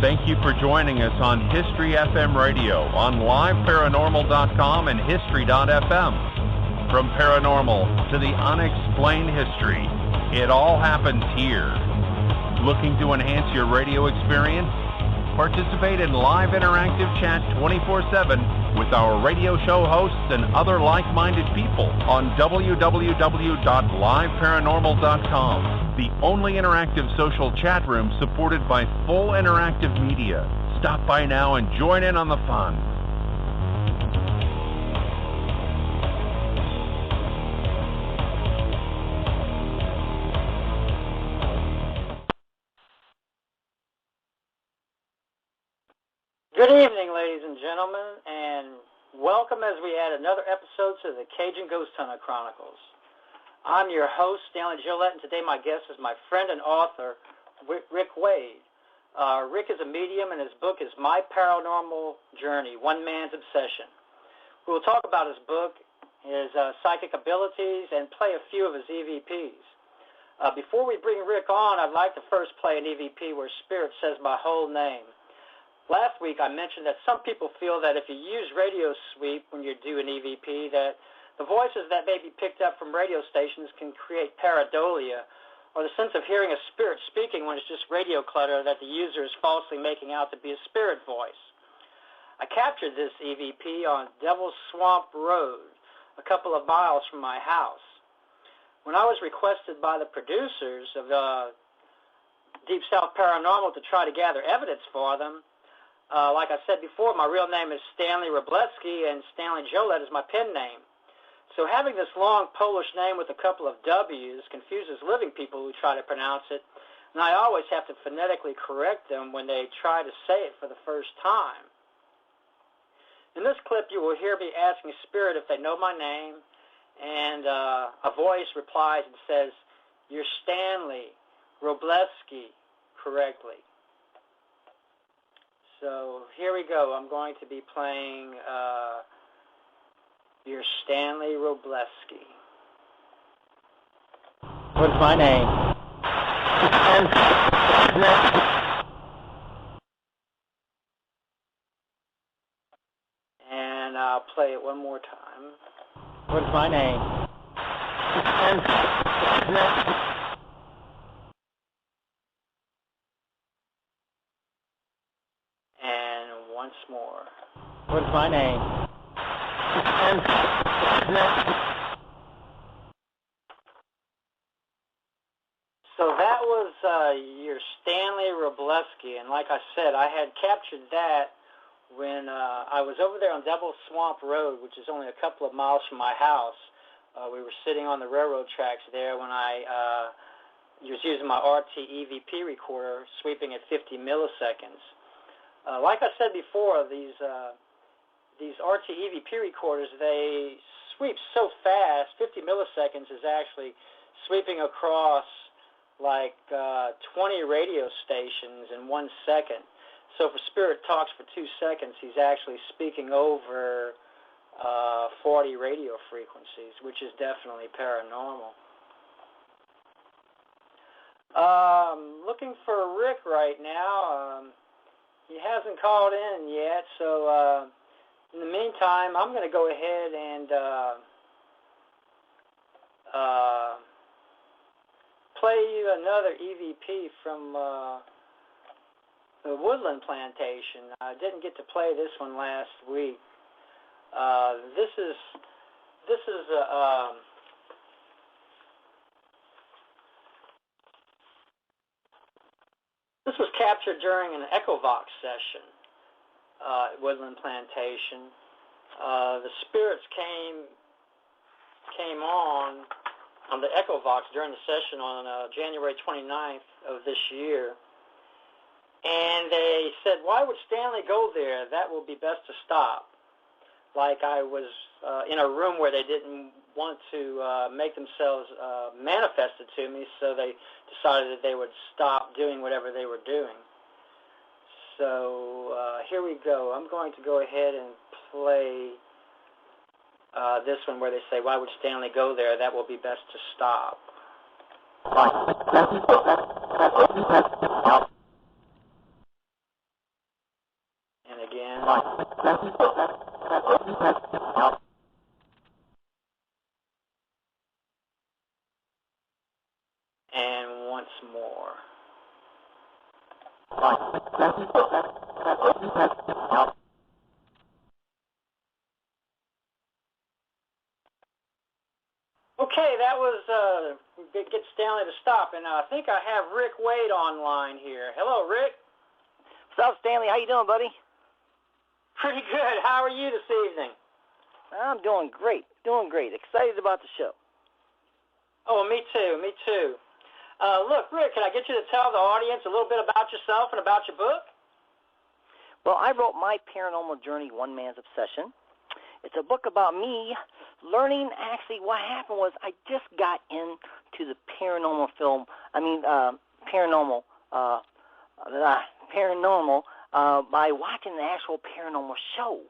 Thank you for joining us on History FM Radio on liveparanormal.com and history.fm. From paranormal to the unexplained history, it all happens here. Looking to enhance your radio experience? Participate in live interactive chat 24/7 with our radio show hosts and other like-minded people on www.liveparanormal.com, the only interactive social chat room supported by full interactive media. Stop by now and join in on the fun. Good evening, ladies and gentlemen, and welcome as we add another episode to the Cajun Ghost Hunter Chronicles. I'm your host, Stanley Gillette, and today my guest is my friend and author, Rick Waid. Rick is a medium, and his book is My Paranormal Journey, One Man's Obsession. We will talk about his book, his psychic abilities, and play a few of his EVPs. Before we bring Rick on, I'd like to first play an EVP where Spirit says my whole name. Last week I mentioned that some people feel that if you use radio sweep when you do an EVP, that the voices that may be picked up from radio stations can create pareidolia, or the sense of hearing a spirit speaking when it's just radio clutter that the user is falsely making out to be a spirit voice. I captured this EVP on Devil's Swamp Road, a couple of miles from my house. When I was requested by the producers of Deep South Paranormal to try to gather evidence for them, like I said before, my real name is Stanley Robleski, and Stanley Gillette is my pen name. So having this long Polish name with a couple of W's confuses living people who try to pronounce it, and I always have to phonetically correct them when they try to say it for the first time. In this clip, you will hear me asking Spirit if they know my name, and a voice replies and says, "You're Stanley Robleski," correctly. So here we go. I'm going to be playing your Stanley Robleski. What's my name? And I'll play it one more time. What's my name? And once more. What's my name? So that was your Stanley Robleski, and like I said, I had captured that when I was over there on Devil's Swamp Road, which is only a couple of miles from my house. We were sitting on the railroad tracks there when I was using my RT EVP recorder, sweeping at 50 milliseconds. Like I said before, these RT EVP recorders, they sweep so fast. 50 milliseconds is actually sweeping across like 20 radio stations in 1 second. So if a spirit talks for 2 seconds, he's actually speaking over 40 radio frequencies, which is definitely paranormal. Looking for Rick right now. He hasn't called in yet, so in the meantime, I'm going to go ahead and play you another EVP from the Woodland Plantation. I didn't get to play this one last week. This was captured during an Echovox session at Woodland Plantation. The spirits came on the Echovox during the session on January 29th of this year. And they said, "Why would Stanley go there? That will be best to stop." Like I was in a room where they didn't want to make themselves manifested to me, so they decided that they would stop doing whatever they were doing. So here we go. I'm going to go ahead and play this one where they say, "Why would Stanley go there? That will be best to stop." Okay, that was get Stanley to stop, and I think I have Rick Waid online here. Hello, Rick. What's up, Stanley? How you doing, buddy? Pretty good. How are you this evening? I'm doing great. Excited about the show. Oh, me too. Look, Rick, can I get you to tell the audience a little bit about yourself and about your book? Well, I wrote My Paranormal Journey, One Man's Obsession. It's a book about me learning. Actually, what happened was I just got into the paranormal by watching the actual paranormal show.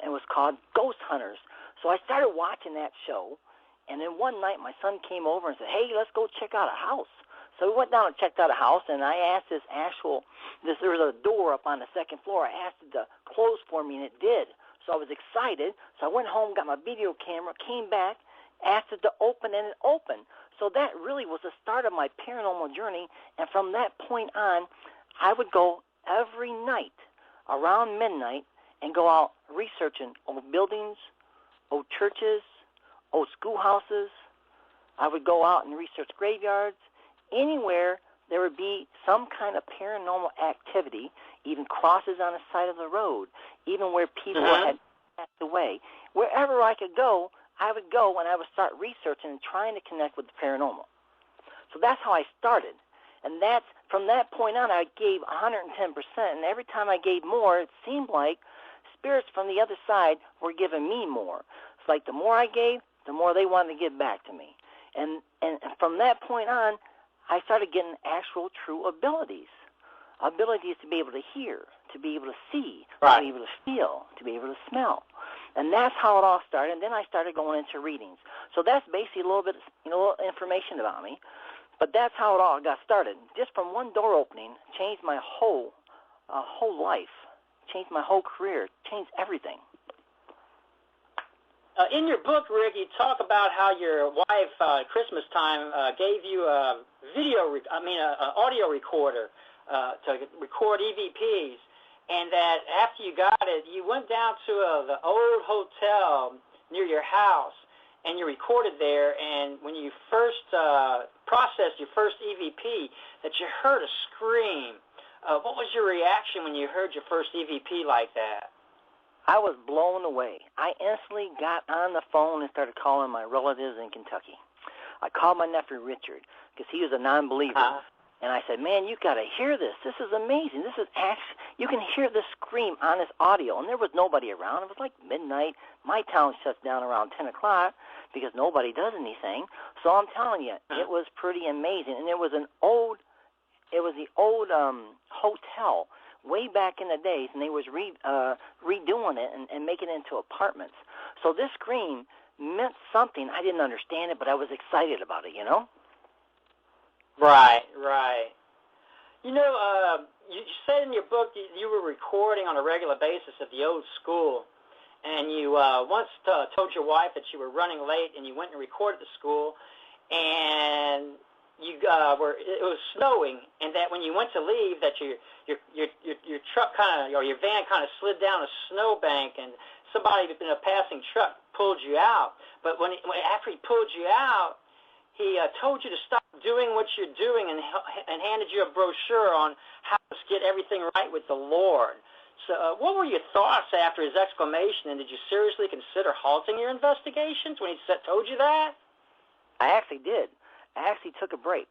It was called Ghost Hunters. So I started watching that show, and then one night my son came over and said, "Hey, let's go check out a house." So we went down and checked out a house, and I asked there was a door up on the second floor. I asked it to close for me, and it did. So I was excited. So I went home, got my video camera, came back, asked it to open, and it opened. So that really was the start of my paranormal journey. And from that point on, I would go every night around midnight and go out researching old buildings, old churches, old schoolhouses. I would go out and research graveyards, anywhere there would be some kind of paranormal activity, even crosses on the side of the road, even where people had passed away. Wherever I could go, I would go and I would start researching and trying to connect with the paranormal. So that's how I started. And from that point on, I gave 110%, and every time I gave more, it seemed like spirits from the other side were giving me more. It's like the more I gave, the more they wanted to give back to me. And from that point on, I started getting actual true abilities to be able to hear, to be able to see, to be able to feel, to be able to smell. And that's how it all started. And then I started going into readings. So that's basically a little bit, little information about me. But that's how it all got started. Just from one door opening, changed my whole life, changed my whole career, changed everything. In your book, Rick, you talk about how your wife at Christmas time gave you an audio recorder to record EVPs, and that after you got it, you went down to the old hotel near your house, and you recorded there, and when you first processed your first EVP, that you heard a scream. What was your reaction when you heard your first EVP like that? I was blown away. I instantly got on the phone and started calling my relatives in Kentucky. I called my nephew Richard because he was a non-believer. And I said, "Man, you got to hear this. This is amazing. This is actually, you can hear the scream on this audio." And there was nobody around. It was like midnight. My town shuts down around 10 o'clock because nobody does anything. So I'm telling you, it was pretty amazing. And it was the old hotel way back in the days, and they was redoing it and making it into apartments. So this scream meant something. I didn't understand it, but I was excited about it, Right. You said in your book you were recording on a regular basis at the old school, and you once told your wife that you were running late, and you went and recorded the school, and it was snowing, and that when you went to leave, that your truck your van kind of slid down a snowbank, and somebody in a passing truck pulled you out. But after he pulled you out, he told you to stop doing what you're doing and handed you a brochure on how to get everything right with the Lord. So what were your thoughts after his exclamation, and did you seriously consider halting your investigations when he told you that? I actually did. I actually took a break.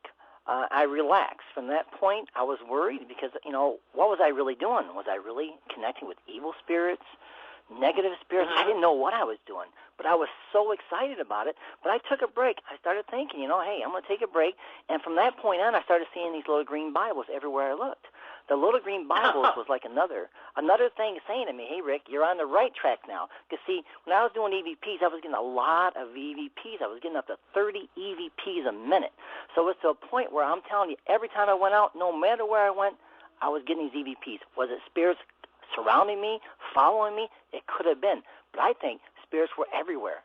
I relaxed. From that point, I was worried because, what was I really doing? Was I really connecting with evil spirits, negative spirits? I didn't know what I was doing, but I was so excited about it. But I took a break. I started thinking, hey, I'm going to take a break. And from that point on, I started seeing these little green Bibles everywhere I looked. The little green Bibles was like another thing saying to me, "Hey, Rick, you're on the right track now." Because, see, when I was doing EVPs, I was getting a lot of EVPs. I was getting up to 30 EVPs a minute. So it's to a point where I'm telling you, every time I went out, no matter where I went, I was getting these EVPs. Was it spirits surrounding me, following me? It could have been. But I think spirits were everywhere.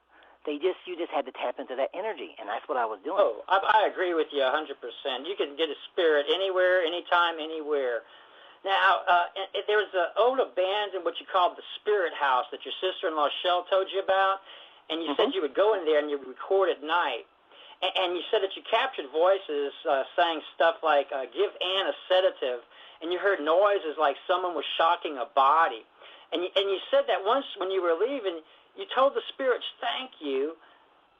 you just had to tap into that energy, and that's what I was doing. Oh, I agree with you 100%. You can get a spirit anywhere, anytime, anywhere. Now, there was an old abandoned, what you called the spirit house that your sister-in-law Shell told you about, and you said you would go in there and you would record at night. And you said that you captured voices saying stuff like, give Ann a sedative, and you heard noises like someone was shocking a body. And you said that once when you were leaving, you told the spirits thank you,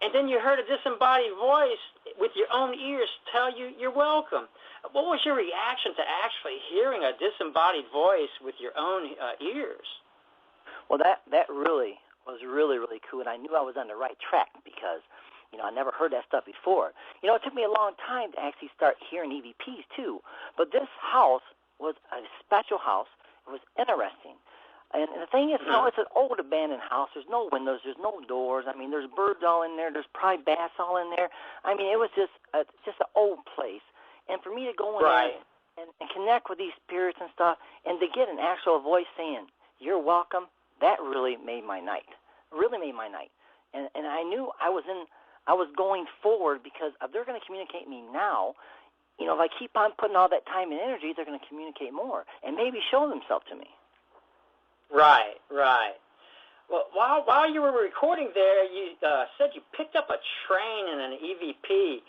and then you heard a disembodied voice with your own ears tell you you're welcome. What was your reaction to actually hearing a disembodied voice with your own ears? Well, that really was really, really cool, and I knew I was on the right track because, I never heard that stuff before. It took me a long time to actually start hearing EVPs, too. But this house was a special house. It was interesting. And the thing is, it's an old abandoned house. There's no windows. There's no doors. I mean, there's birds all in there. There's probably bats all in there. I mean, it was just an old place. And for me to go in there and connect with these spirits and stuff, and to get an actual voice saying, you're welcome, that really made my night. Really made my night. And I knew I was going forward because if they're going to communicate me now, if I keep on putting all that time and energy, they're going to communicate more and maybe show themselves to me. Right. Well, while you were recording there, you said you picked up a train in an EVP,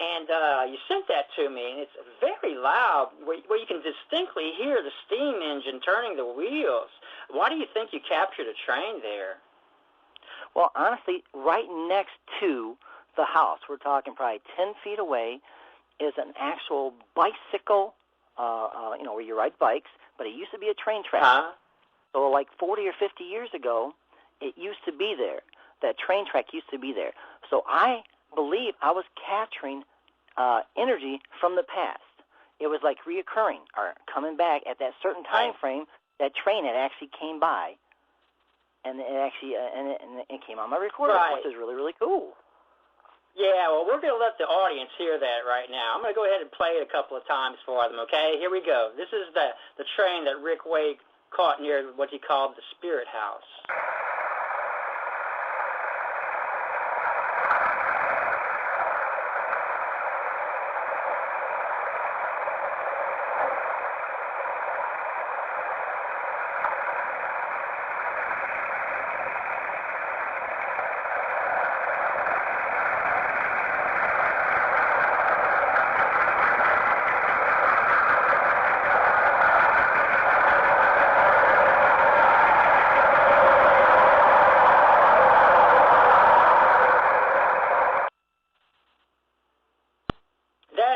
and you sent that to me, and it's very loud, where you can distinctly hear the steam engine turning the wheels. Why do you think you captured a train there? Well, honestly, right next to the house, we're talking probably 10 feet away, is an actual bicycle, where you ride bikes, but it used to be a train track. So like 40 or 50 years ago, it used to be there. That train track used to be there. So I believe I was capturing energy from the past. It was like reoccurring or coming back at that certain time frame. That train had actually came by, and it came on my recorder, which is really, really cool. Yeah, well, we're going to let the audience hear that right now. I'm going to go ahead and play it a couple of times for them, okay? Here we go. This is the train that Rick Waid caught near what he called the Spirit House.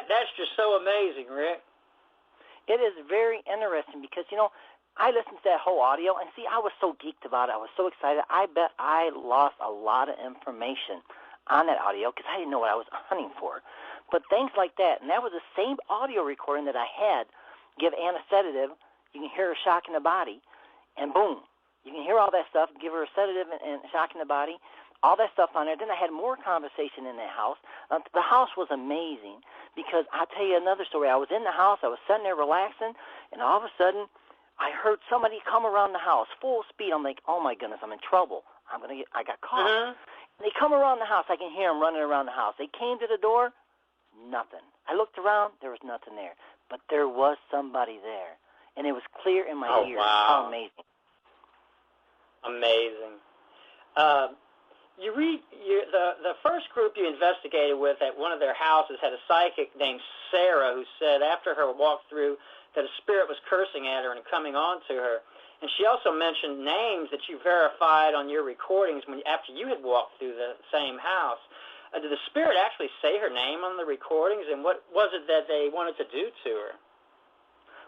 That's just so amazing, Rick. It is very interesting because, I listened to that whole audio, and see, I was so geeked about it. I was so excited. I bet I lost a lot of information on that audio because I didn't know what I was hunting for. But things like that, and that was the same audio recording that I had, give Ann a sedative, you can hear her shocking the body, and boom, you can hear all that stuff, give her a sedative and shocking the body, all that stuff on there. Then I had more conversation in that house. The house was amazing because I'll tell you another story. I was in the house. I was sitting there relaxing, and all of a sudden I heard somebody come around the house full speed. I'm like, oh, my goodness, I'm in trouble. I got caught. And they come around the house. I can hear them running around the house. They came to the door, nothing. I looked around. There was nothing there. But there was somebody there, and it was clear in my ears. Wow. How amazing. Amazing. The first group you investigated with at one of their houses had a psychic named Sarah who said after her walkthrough that a spirit was cursing at her and coming on to her. And she also mentioned names that you verified on your recordings after you had walked through the same house. Did the spirit actually say her name on the recordings, and what was it that they wanted to do to her?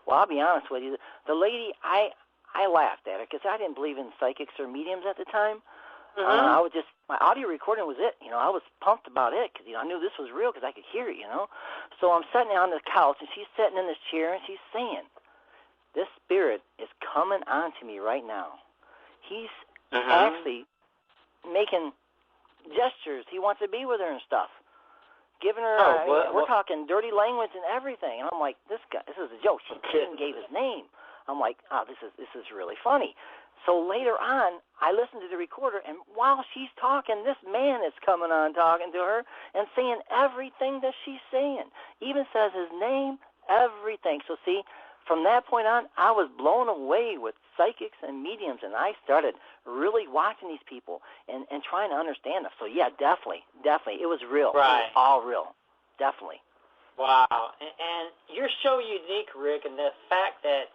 Well, I'll be honest with you. The lady, I laughed at her because I didn't believe in psychics or mediums at the time. I was just, my audio recording was it. I was pumped about it because, I knew this was real because I could hear it, So I'm sitting on the couch, and she's sitting in this chair, and she's saying, this spirit is coming on to me right now. He's actually making gestures. He wants to be with her and stuff. Giving her, we're talking dirty language and everything. And I'm like, this is a joke. She even gave his name. I'm like, this is really funny. So later on, I listened to the recorder, and while she's talking, this man is coming on talking to her and saying everything that she's saying. Even says his name, everything. So see, from that point on, I was blown away with psychics and mediums, and I started really watching these people and trying to understand them. So, yeah, definitely. It was real. Right. It was all real. Definitely. Wow. And you're so unique, Rick, in the fact that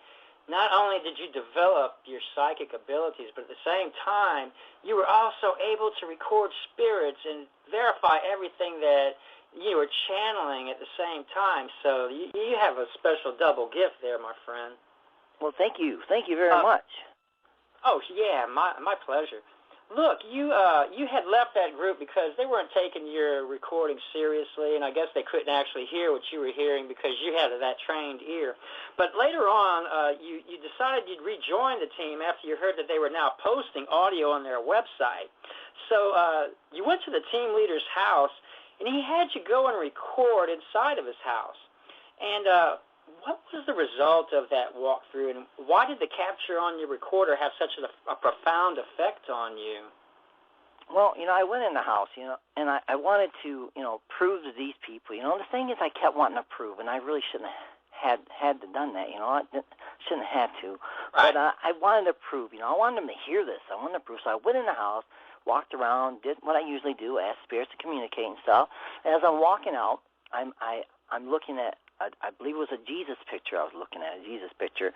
not only did you develop your psychic abilities, but at the same time, you were also able to record spirits and verify everything that you were channeling at the same time. So you have a special double gift there, my friend. Well, thank you. Thank you very much. Oh, yeah, my pleasure. Look, you had left that group because they weren't taking your recording seriously, and I guess they couldn't actually hear what you were hearing because you had that trained ear. But later on, you decided you'd rejoin the team after you heard that they were now posting audio on their website. So you went to the team leader's house, and he had you go and record inside of his house. And what was the result of that walkthrough, and why did the capture on your recorder have such a profound effect on you? Well, I went in the house, and I wanted to, prove to these people. The thing is, I kept wanting to prove, and I really shouldn't have had to done that. I shouldn't have had to. Right. But I wanted to prove. I wanted them to hear this. I wanted to prove. So I went in the house, walked around, did what I usually do, ask spirits to communicate and stuff. And as I'm walking out, I'm looking at, I believe it was a Jesus picture I was looking at, a Jesus picture.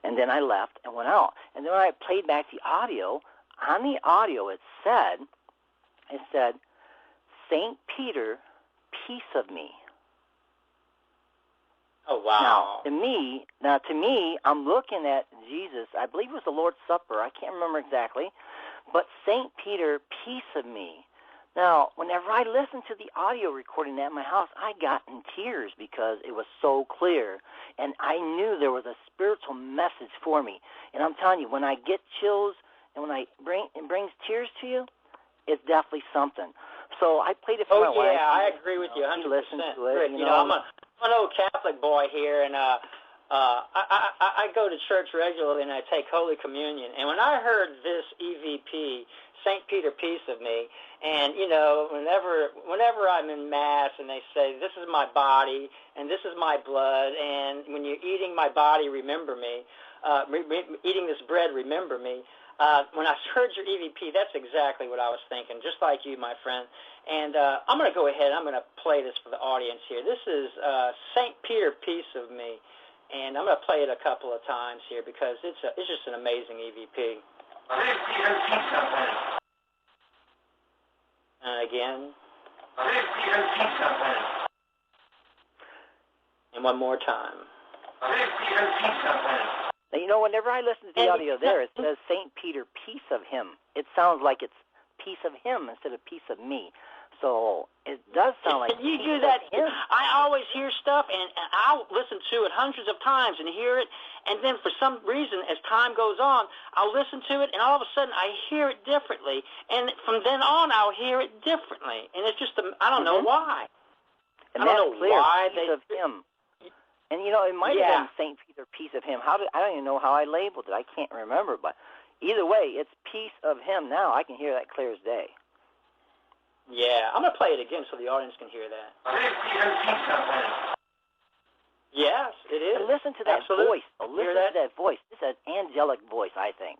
And then I left and went out. And then when I played back the audio, on the audio it said, St. Peter, peace of me. Oh, wow. Now to me, I'm looking at Jesus. I believe it was the Lord's Supper. I can't remember exactly. But St. Peter, peace of me. Now, whenever I listened to the audio recording at my house, I got in tears because it was so clear. And I knew there was a spiritual message for me. And I'm telling you, when I get chills and when it brings tears to you, it's definitely something. So I played it for my wife. Oh, yeah, I agree with you 100%. Listen to it, I'm an old Catholic boy here, and I go to church regularly, and I take Holy Communion. And when I heard this EVP, St. Peter, peace of me, and, whenever I'm in Mass and they say, this is my body and this is my blood, and when you're eating my body, remember me, eating this bread, remember me, when I heard your EVP, that's exactly what I was thinking, just like you, my friend. And I'm going to go ahead, I'm going to play this for the audience here. This is St. Peter, peace of me. And I'm going to play it a couple of times here because it's just an amazing EVP. And again. And one more time. Now, whenever I listen to the audio there, it says St. Peter, peace of him. It sounds like it's peace of him instead of peace of me. So it does sound like you do that. I always hear stuff, and I'll listen to it hundreds of times and hear it, and then for some reason, as time goes on, I'll listen to it, and all of a sudden, I hear it differently, and from then on, I'll hear it differently, and it's just, I don't know why. And I don't know why peace of him. And, it might have been St. Peter, peace of him. I don't even know how I labeled it. I can't remember, but either way, it's peace of him now. I can hear that clear as day. Yeah, I'm going to play it again so the audience can hear that. Yes, it is. And listen to that Absolutely. voice. Listen to that voice. It's an angelic voice, I think.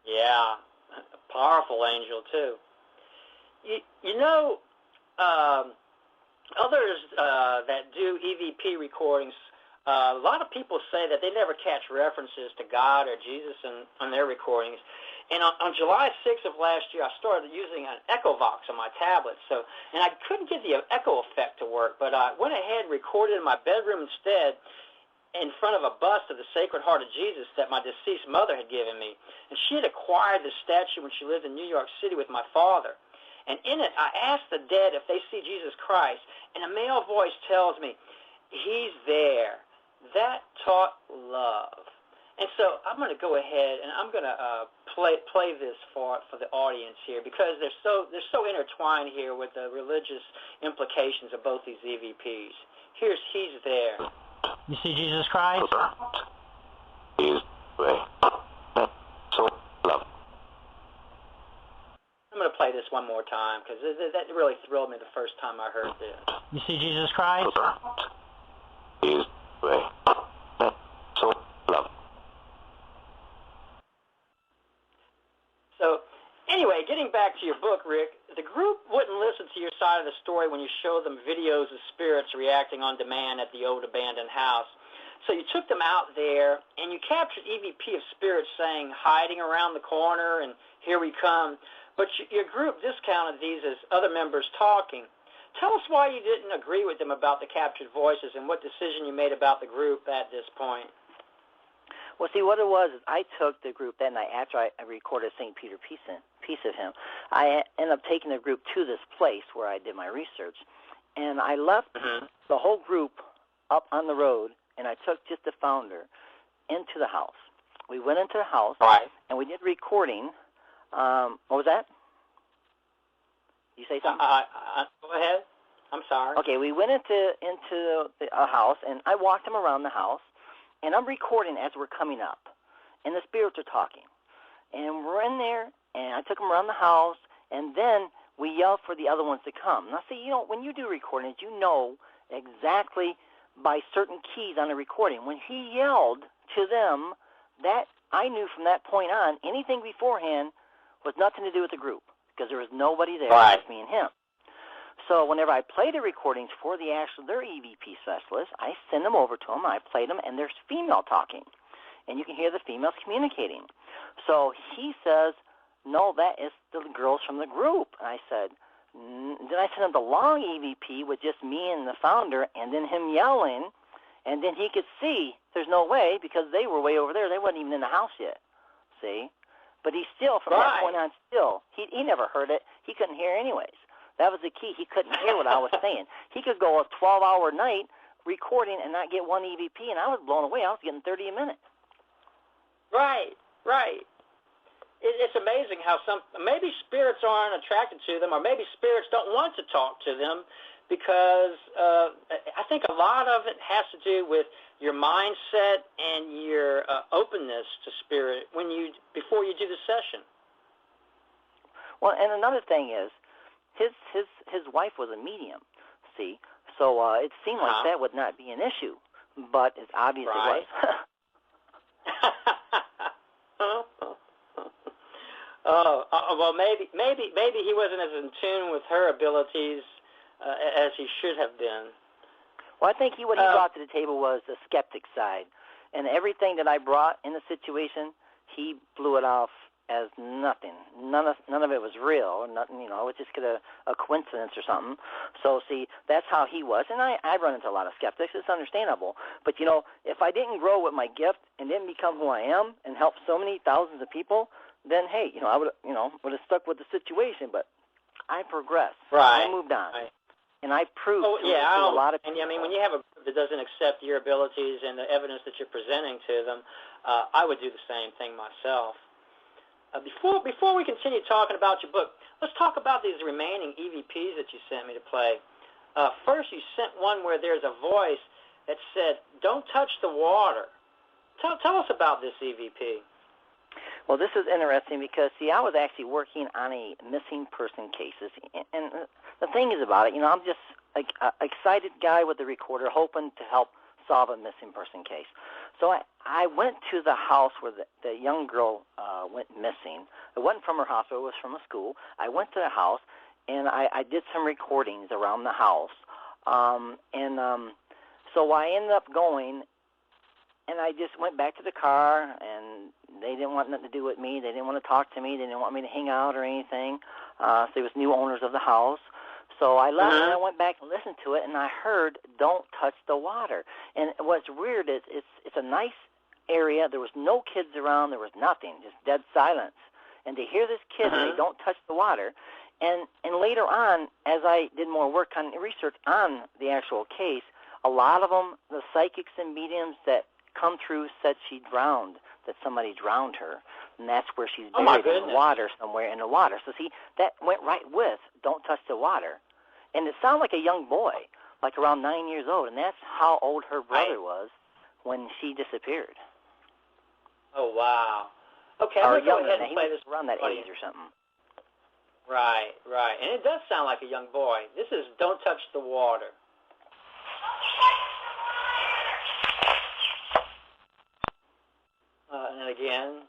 Yeah, a powerful angel, too. Others that do EVP recordings, a lot of people say that they never catch references to God or Jesus on their recordings. And on July 6th of last year, I started using an Echovox on my tablet. And I couldn't get the echo effect to work, but I went ahead and recorded in my bedroom instead in front of a bust of the Sacred Heart of Jesus that my deceased mother had given me. And she had acquired the statue when she lived in New York City with my father. And in it, I asked the dead if they see Jesus Christ, and a male voice tells me, he's there. That taught love. And so I'm going to go ahead and I'm going to play this for the audience here because they're so intertwined here with the religious implications of both these EVPs. Here's He's There. You see Jesus Christ? I'm going to play this one more time because that really thrilled me the first time I heard this. You see Jesus Christ? So, anyway, getting back to your book, Rick, the group wouldn't listen to your side of the story when you showed them videos of spirits reacting on demand at the old abandoned house. So you took them out there, and you captured EVP of spirits saying, hiding around the corner, and here we come. But your group discounted these as other members talking. Tell us why you didn't agree with them about the captured voices and what decision you made about the group at this point. Well, see, what it was is I took the group that night after I recorded St. Peter piece of him. I ended up taking the group to this place where I did my research. And I left the whole group up on the road, and I took just the founder into the house. We went into the house, and we did recording. What was that? You say something? Go ahead. I'm sorry. Okay, we went into a house, and I walked him around the house. And I'm recording as we're coming up, and the spirits are talking. And we're in there, and I took them around the house, and then we yelled for the other ones to come. Now, see, when you do recordings, you know exactly by certain keys on the recording. When he yelled to them, that I knew from that point on, anything beforehand was nothing to do with the group, because there was nobody there, just me and him. So whenever I play the recordings for their EVP specialists, I send them over to them, I play them, and there's female talking. And you can hear the females communicating. So he says, no, that is the girls from the group. And I said, then I sent him the long EVP with just me and the founder, and then him yelling, and then he could see there's no way because they were way over there. They wasn't even in the house yet, see? But he still, from that point on, he never heard it. He couldn't hear anyways. That was the key. He couldn't hear what I was saying. He could go a 12-hour night recording and not get one EVP, and I was blown away. I was getting 30 a minute. Right. It's amazing how maybe spirits aren't attracted to them, or maybe spirits don't want to talk to them, because I think a lot of it has to do with your mindset and your openness to spirit before you do the session. Well, and another thing is, his wife was a medium, see? So it seemed like that would not be an issue, but it's obvious it was. Well, maybe he wasn't as in tune with her abilities as he should have been. Well, I think what he brought to the table was the skeptic side, and everything that I brought in the situation, he blew it off as nothing. None of it was real, or nothing. It was just a coincidence or something. So, see, that's how he was. And I run into a lot of skeptics. It's understandable. But, if I didn't grow with my gift and didn't become who I am and help so many thousands of people, then, hey, I would have stuck with the situation. But I progressed. Right. I moved on. Right. And I proved to a lot of people. And, when you have a group that doesn't accept your abilities and the evidence that you're presenting to them, I would do the same thing myself. Before we continue talking about your book, let's talk about these remaining EVPs that you sent me to play. First, you sent one where there's a voice that said, "Don't touch the water." Tell us about this EVP. Well, this is interesting because, see, I was actually working on a missing person cases. And the thing is about it, I'm just an excited guy with the recorder hoping to help solve a missing person case. So I went to the house where the young girl went missing. It wasn't from her hospital. It was from a school. I went to the house, and I did some recordings around the house. So I ended up going, and I just went back to the car, and they didn't want nothing to do with me. They didn't want to talk to me. They didn't want me to hang out or anything. So it was new owners of the house. So I left and I went back and listened to it, and I heard, "Don't touch the water." And what's weird is it's a nice area. There was no kids around. There was nothing, just dead silence. And to hear this kid say, "Don't touch the water," and later on, as I did more work on research on the actual case, a lot of them, the psychics and mediums that come through, said she drowned, that somebody drowned her. And that's where she's buried in the water, somewhere in the water. So, see, that went right with "Don't touch the water." And it sounded like a young boy. like around 9 years old, and that's how old her brother was when she disappeared. Oh, wow. Okay, or I'm going to go younger ahead and play this. around that age or something. Right. And it does sound like a young boy. This is Don't Touch the Water. And again.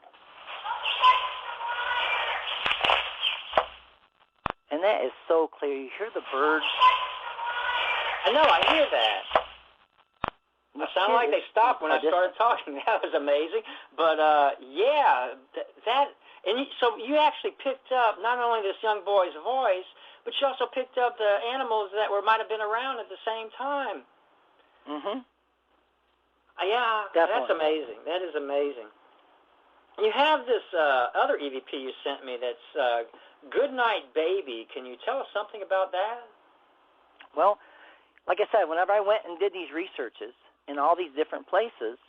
And that is so clear. You hear the birds. I know, I hear that. It sounded like they stopped when I started talking. That was amazing. But, yeah, so you actually picked up not only this young boy's voice, but you also picked up the animals that might have been around at the same time. Mm-hmm. Yeah, definitely. That's amazing. That is amazing. You have this other EVP you sent me that's Good Night Baby. Can you tell us something about that? Well, like I said, whenever I went and did these researches in all these different places,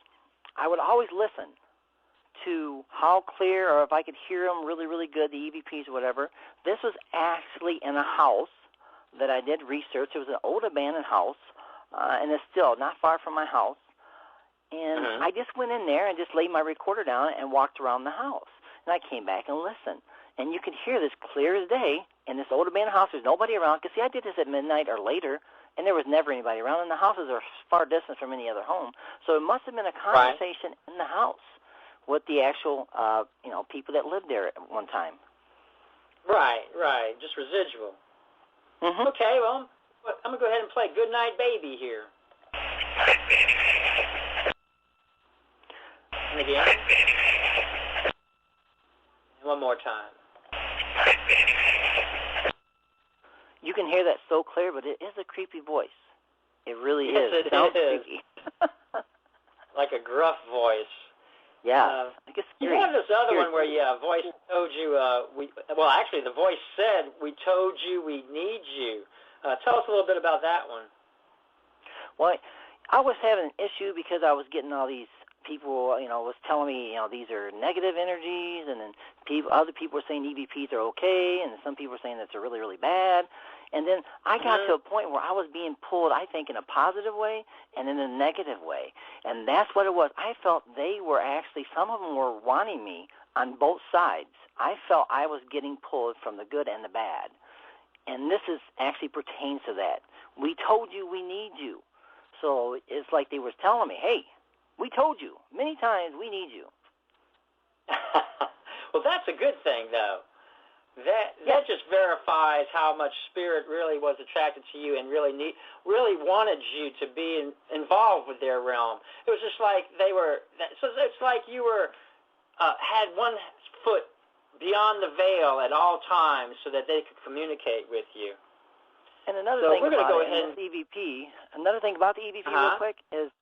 I would always listen to how clear, or if I could hear them really, really good, the EVPs or whatever. This was actually in a house that I did research. It was an old abandoned house, and it's still not far from my house. And I just went in there and just laid my recorder down and walked around the house. And I came back and listened. And you could hear this clear as day in this old abandoned house. There's nobody around. Because, see, I did this at midnight or later, and there was never anybody around. And the houses are far distant from any other home. So it must have been a conversation in the house with the actual, people that lived there at one time. Right. Just residual. Mm-hmm. Okay, well, I'm going to go ahead and play Good Night Baby here. And again. And one more time. You can hear that so clear, but it is a creepy voice. It really is. It sounds is. Creepy. Like a gruff voice. Yeah. Like you have this other one where voice told you, actually the voice said, we told you we need you. Tell us a little bit about that one. Well, I was having an issue because I was getting all these people, was telling me, these are negative energies, and then other people were saying EVPs are okay, and some people were saying that they're really, really bad. And then I got to a point where I was being pulled, I think, in a positive way and in a negative way. And that's what it was. I felt they were actually, some of them were wanting me on both sides. I felt I was getting pulled from the good and the bad. And this actually pertains to that. We told you we need you. So it's like they were telling me, hey, we told you many times we need you. Well, that's a good thing, though. That just verifies how much spirit really was attracted to you and really wanted you to be involved with their realm. It was just like they were. So it's like you were had one foot beyond the veil at all times, so that they could communicate with you. And another thing about the EVP, real quick, is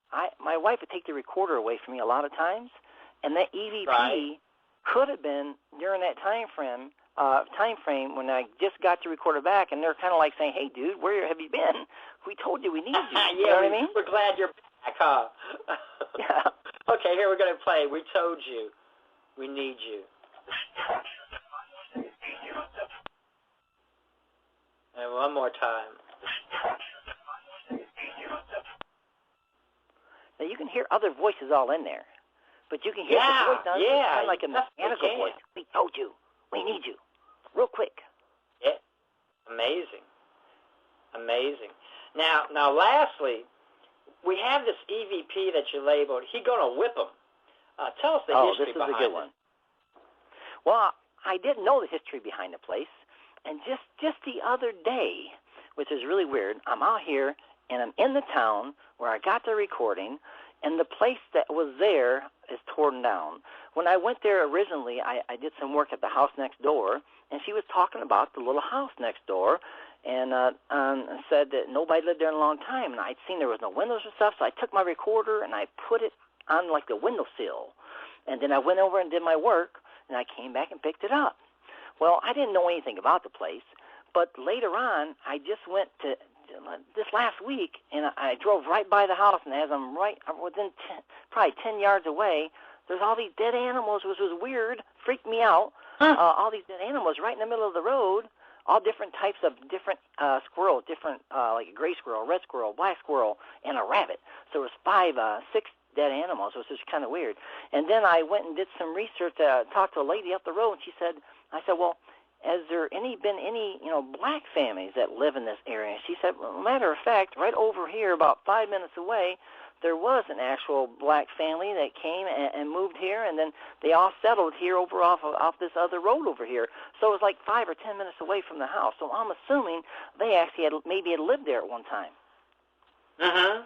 my wife would take the recorder away from me a lot of times, and that EVP could have been during that time frame when I just got the recorder back, and they're kind of like saying, hey, dude, where have you been? We told you we need you. You know what I mean? We're glad you're back, huh? Yeah. Okay, here we're going to play We Told You We Need You. And one more time. Now, you can hear other voices all in there, but you can hear the voice now. It's kind of like a mechanical voice. We told you. We need you. Real quick. Yeah. Amazing. Now, lastly, we have this EVP that you labeled, He Gonna Whip 'Em. Tell us the history behind it. Oh, this is a good one. Well, I didn't know the history behind the place, and just the other day, which is really weird, I'm out here, and I'm in the town where I got the recording, and the place that was there is torn down. When I went there originally, I did some work at the house next door, and she was talking about the little house next door, and said that nobody lived there in a long time, and I'd seen there was no windows and stuff, so I took my recorder and I put it on like the windowsill, and then I went over and did my work, and I came back and picked it up. Well, I didn't know anything about the place, but later on, I just went to this last week, and I drove right by the house, and as I'm within probably 10 yards away, there's all these dead animals, which was weird, freaked me out. All these dead animals right in the middle of the road, all different types of different squirrels, different like a gray squirrel, red squirrel, black squirrel, and a rabbit. So it was 6 dead animals, which was kind of weird. And then I went and did some research, talked to a lady up the road, and I said, well, has there been any black families that live in this area? And she said, well, matter of fact, right over here, about 5 minutes away, there was an actual black family that came and moved here, and then they all settled here over off this other road over here. So it was like 5 or 10 minutes away from the house. So I'm assuming they actually had lived there at one time. Mm-hmm.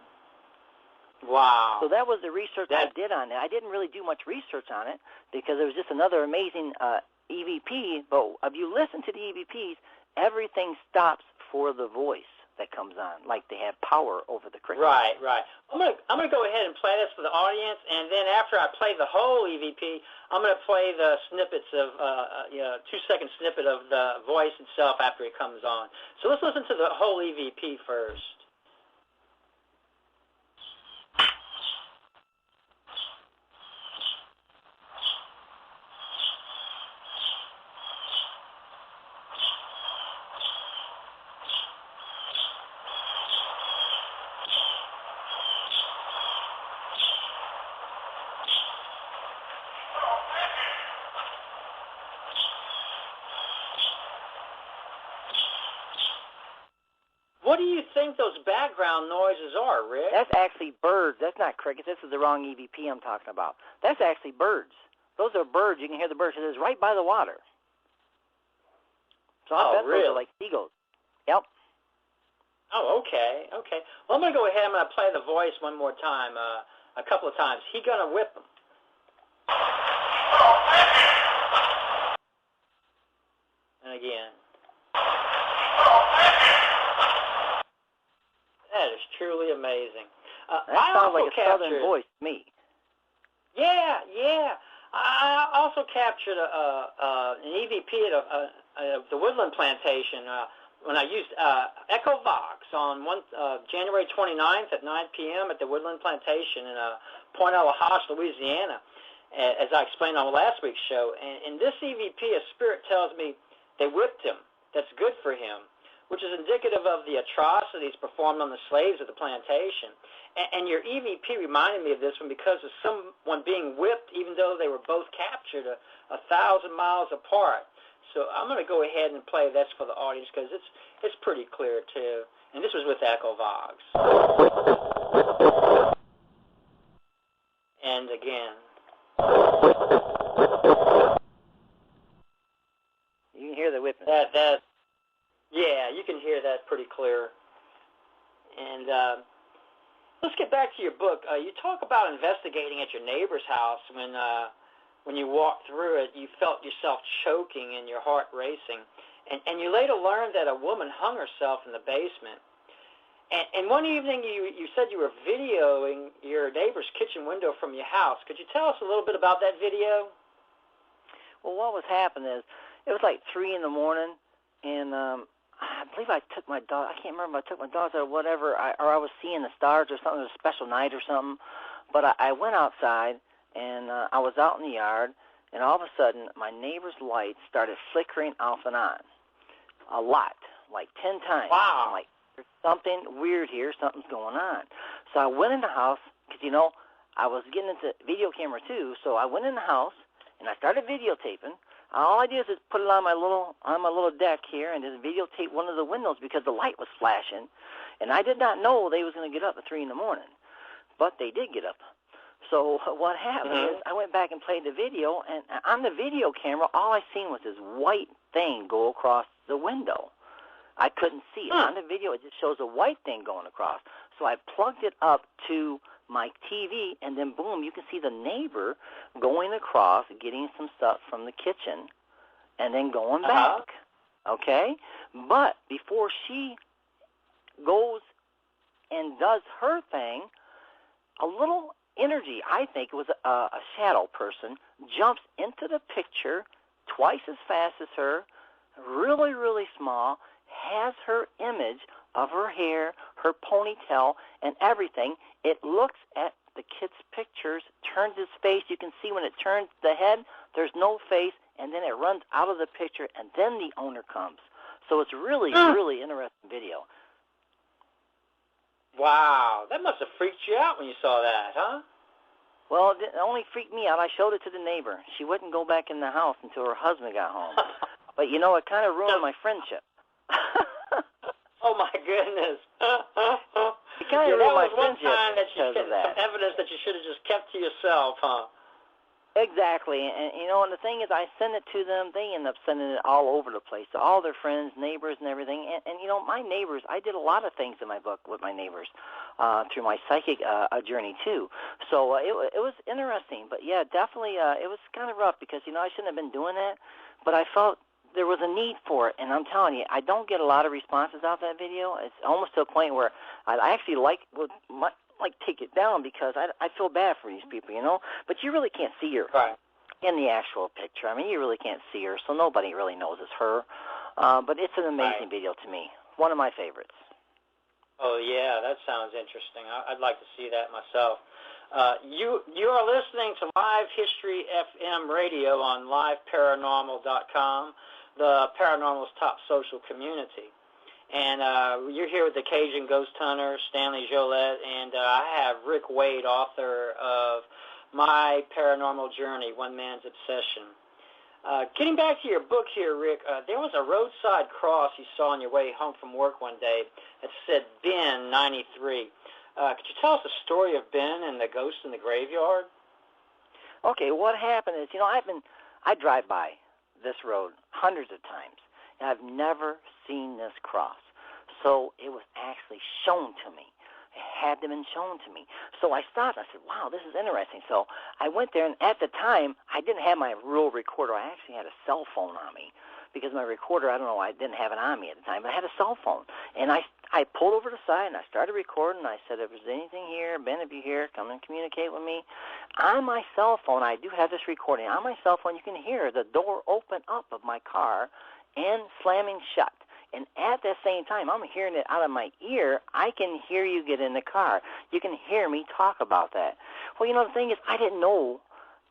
Wow. So that was the research I did on it. I didn't really do much research on it because it was just another amazing EVP. But if you listen to the EVPs, everything stops for the voice that comes on, like they have power over the cricket. Right. I'm gonna go ahead and play this for the audience, and then after I play the whole EVP, I'm gonna play the snippets of 2-second snippet of the voice itself after it comes on. So let's listen to the whole EVP first. What do you think those background noises are, Rick? That's actually birds. That's not crickets. This is the wrong EVP I'm talking about. That's actually birds. Those are birds. You can hear the birds. It is right by the water. So I bet really? those are like seagulls. Yep. Oh, okay. Well, I'm going to go ahead. I'm going to play the voice one more time, a couple of times. He's going to whip them. And again. That is truly amazing. That sounds like a southern voice to me. Yeah. I also captured an EVP at the Woodland Plantation when I used Echo Vox on January 29th at 9 p.m. at the Woodland Plantation in Point Elahaj, Louisiana, as I explained on last week's show. And in this EVP, a spirit tells me they whipped him. That's good for him, which is indicative of the atrocities performed on the slaves of the plantation. And your EVP reminded me of this one because of someone being whipped, even though they were both captured 1,000 miles apart. So I'm going to go ahead and play this for the audience because it's pretty clear, too. And this was with Echo Vox. And again. You can hear the whipping. Yeah, you can hear that pretty clear. And let's get back to your book. You talk about investigating at your neighbor's house when you walked through it, you felt yourself choking and your heart racing. And you later learned that a woman hung herself in the basement. And one evening you said you were videoing your neighbor's kitchen window from your house. Could you tell us a little bit about that video? Well, what was happening is it was like 3 in the morning, and I believe I took my dog. I can't remember if I took my dogs or whatever, or I was seeing the stars or something. It was a special night or something. But I went outside, and I was out in the yard, and all of a sudden my neighbor's lights started flickering off and on. A lot, like 10 times. Wow. I'm like, there's something weird here. Something's going on. So I went in the house because, I was getting into video camera too. So I went in the house, and I started videotaping. All I did is put it on my little deck here and just videotape one of the windows because the light was flashing. And I did not know they was going to get up at 3 in the morning. But they did get up. So what happened is I went back and played the video, and on the video camera, all I seen was this white thing go across the window. I couldn't see it. On the video, it just shows a white thing going across. So I plugged it up to my TV, and then, boom, you can see the neighbor going across, getting some stuff from the kitchen, and then going back. Okay? But before she goes and does her thing, a little energy, I think it was a shadow person, jumps into the picture twice as fast as her, really, really small, has her image of her hair, her ponytail, and everything. It looks at the kid's pictures, turns his face. You can see when it turns the head, there's no face, and then it runs out of the picture, and then the owner comes. So it's really, really interesting video. Wow, that must have freaked you out when you saw that, huh? Well, it only freaked me out. I showed it to the neighbor. She wouldn't go back in the house until her husband got home. But, you know, it kind of ruined my friendship. Oh, my goodness. It kind of ruined my friendship because of that. Some evidence that you should have just kept to yourself, huh? Exactly. And, you know, and the thing is, I send it to them. They end up sending it all over the place to all their friends, neighbors, and everything. And you know, my neighbors, I did a lot of things in my book with my neighbors through my psychic journey, too. So it was interesting. But, yeah, definitely it was kind of rough because, you know, I shouldn't have been doing that. But I felt there was a need for it. And I'm telling you, I don't get a lot of responses out of that video. It's almost to a point where I actually take it down because I feel bad for these people, you know. But you really can't see her in the actual picture. I mean, you really can't see her, so nobody really knows it's her. But it's an amazing video to me. One of my favorites. Oh, yeah, that sounds interesting. I'd like to see that myself. You are listening to Live History FM radio on liveparanormal.com, the Paranormal's top social community. And you're here with the Cajun Ghost Hunter, Stanley Jolette, and I have Rick Waid, author of My Paranormal Journey, One Man's Obsession. Getting back to your book here, Rick, there was a roadside cross you saw on your way home from work one day that said Ben 93. Could you tell us the story of Ben and the ghost in the graveyard? Okay, what happened is, you know, I drive by this road hundreds of times, and I've never seen this cross. So it was actually shown to me. It had been shown to me. So I stopped and I said, wow, this is interesting. So I went there, and at the time, I didn't have my real recorder. I actually had a cell phone on me because my recorder, I don't know, I didn't have it on me at the time, but I had a cell phone. And I pulled over to the side, and I started recording. I said, if there's anything here, Ben, if you're here, come and communicate with me. On my cell phone, I do have this recording. On my cell phone, you can hear the door open up of my car and slamming shut. And at the same time, I'm hearing it out of my ear. I can hear you get in the car. You can hear me talk about that. Well, you know, the thing is, I didn't know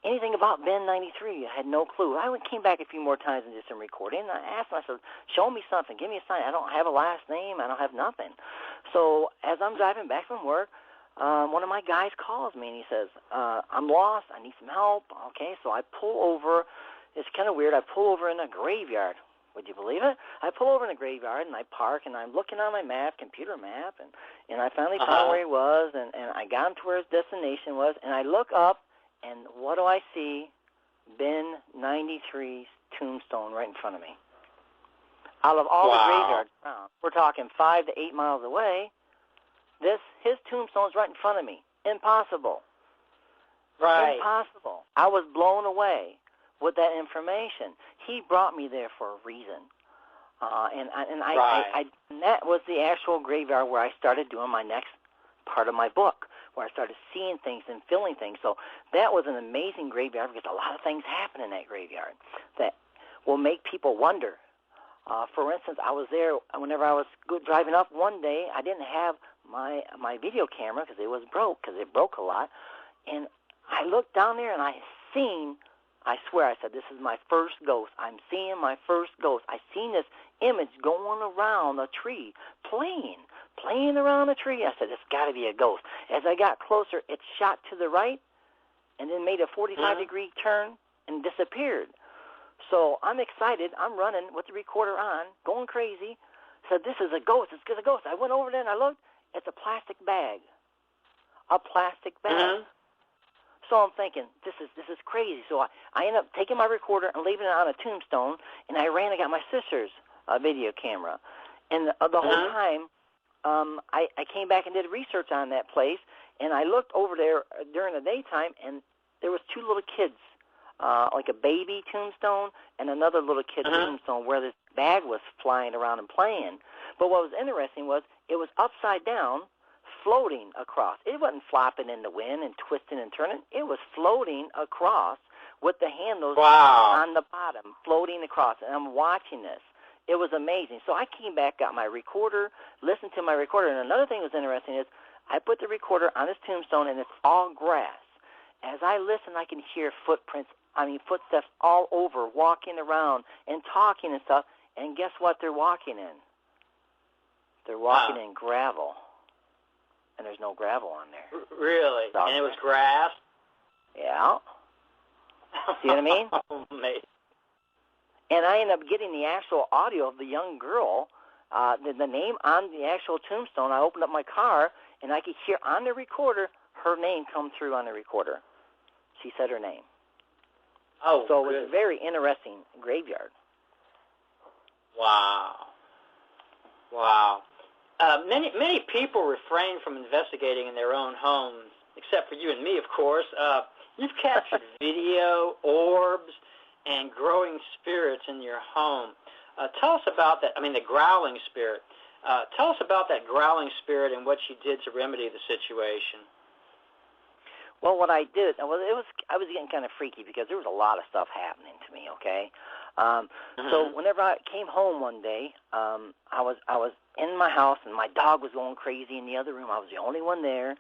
anything about Ben 93. I had no clue. I came back a few more times and did some recording. And I asked him, I said, show me something. Give me a sign. I don't have a last name. I don't have nothing. So as I'm driving back from work, one of my guys calls me, and he says, I'm lost. I need some help. Okay, so I pull over. It's kind of weird. I pull over in a graveyard. Would you believe it? I pull over in a graveyard, and I park, and I'm looking on my map, computer map, and I finally found where he was, and I got him to where his destination was, and I look up, and what do I see? Ben 93's tombstone right in front of me. Out of all the graveyards around, we're talking 5 to 8 miles away, his tombstone's right in front of me. Impossible. Right. Impossible. I was blown away with that information. He brought me there for a reason. And that was the actual graveyard where I started doing my next part of my book, where I started seeing things and feeling things. So that was an amazing graveyard because a lot of things happen in that graveyard that will make people wonder. For instance, I was there whenever I was driving up one day. I didn't have my video camera because it broke a lot. And I looked down there and I swear, I said, this is my first ghost. I'm seeing my first ghost. I seen this image going around a tree, playing around a tree. I said, it's got to be a ghost. As I got closer, it shot to the right and then made a 45-degree turn and disappeared. So I'm excited. I'm running with the recorder on, going crazy. Said, this is a ghost. It's a ghost. I went over there and I looked. It's a plastic bag. A plastic bag. So I'm thinking, this is crazy. So I ended up taking my recorder and leaving it on a tombstone, and I ran and got my sister's video camera. And the whole time, I came back and did research on that place, and I looked over there during the daytime, and there was 2 little kids, like a baby tombstone and another little kid tombstone where this bag was flying around and playing. But what was interesting was it was upside down, floating across. It wasn't flopping in the wind and twisting and turning. It was floating across with the handles on the bottom, floating across. And I'm watching this. It was amazing. So I came back, got my recorder, listened to my recorder. And another thing that was interesting is I put the recorder on this tombstone, and it's all grass. As I listen, I can hear footsteps all over, walking around and talking and stuff. And guess what they're walking in? They're walking in gravel, and there's no gravel on there. Really? And it was grass? Yeah. See what I mean? Amazing. And I ended up getting the actual audio of the young girl, the name on the actual tombstone. I opened up my car, and I could hear on the recorder her name come through on the recorder. She said her name. Oh, so it was a very interesting graveyard. Wow. Many people refrain from investigating in their own homes, except for you and me, of course. You've captured video, orbs, and growing spirits in your home. Tell us about that. I mean, the growling spirit. Tell us about that growling spirit and what you did to remedy the situation. Well, what I did, I was getting kind of freaky because there was a lot of stuff happening to me. Okay, so whenever I came home one day, I was in my house and my dog was going crazy in the other room. I was the only one there,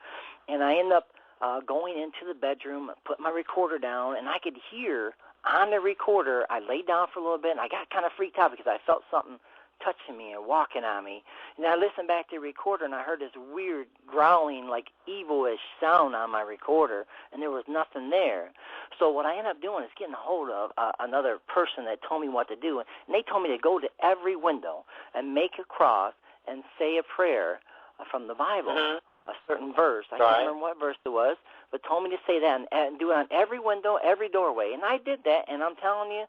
and I ended up going into the bedroom, put my recorder down, and I could hear on the recorder. I laid down for a little bit, and I got kind of freaked out because I felt something touching me and walking on me. And I listened back to the recorder, and I heard this weird growling, like evil-ish sound on my recorder, and there was nothing there. So what I ended up doing is getting a hold of another person that told me what to do, and they told me to go to every window and make a cross and say a prayer from the Bible, a certain verse. I can't remember what verse it was, but told me to say that and do it on every window, every doorway. And I did that, and I'm telling you,